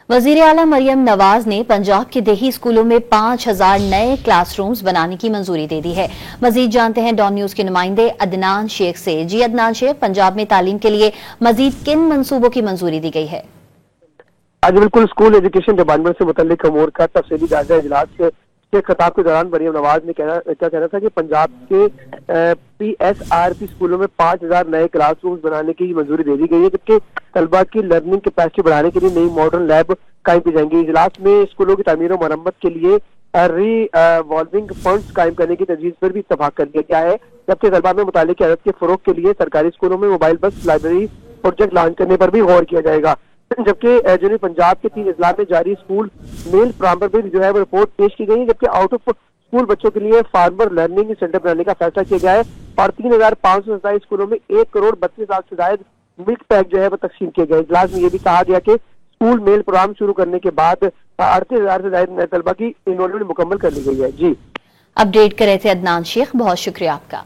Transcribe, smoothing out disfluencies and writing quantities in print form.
वजीर आला मरियम नवाज ने पंजाब के देही स्कूलों में 5000 नए क्लासरूम्स बनाने की मंजूरी दे दी है। मजीद जानते हैं डॉन न्यूज के नुमाइंदे अदनान शेख से। जी अदनान शेख, पंजाब में तालीम के लिए मजीद किन मंसूबों की मंजूरी दी गई है? आज बिल्कुल स्कूल एजुकेशन डिपार्टमेंट से मुतल्लिक अमूर का तफसीली जायजा इजलास के खिताब के दौरान मरियम नवाज ने क्या कहना था कि पंजाब के PSRP स्कूलों में 5000 नए क्लासरूम्स बनाने की मंजूरी दे दी गई है, जबकि तलबा की लर्निंग कैपेसिटी बढ़ाने के लिए नई मॉडर्न लैब कायम की जाएंगी। इजलास में स्कूलों की तामीर और मरम्मत के लिए रिवॉल्विंग फंड्स कायम करने की तजवीज पर भी इत्तफाक कर लिया गया है, जबकि तलबा में मुतालिक अदद के फरोग के लिए सरकारी स्कूलों में मोबाइल बस लाइब्रेरी प्रोजेक्ट लॉन्च करने पर भी गौर किया जाएगा। जबकि जनूबी पंजाब के 3 अजला में जारी स्कूल मेल प्रोग्राम पर भी जो है वो रिपोर्ट पेश की गई है, जबकि आउट ऑफ स्कूल बच्चों के लिए फार्मर लर्निंग सेंटर बनाने का फैसला किया गया है और 3527 स्कूलों में 1,32,00,000 से ज्यादा मिल्क पैक जो है वो तकसीम किए गए। इजलास में यह भी कहा गया कि स्कूल मेल प्रोग्राम शुरू करने के बाद 38,000 से ज्यादा नए तलबा की इनरोलमेंट मुकम्मल कर ली गई है। जी, अपडेट कर रहे थे अदनान शेख, बहुत शुक्रिया आपका।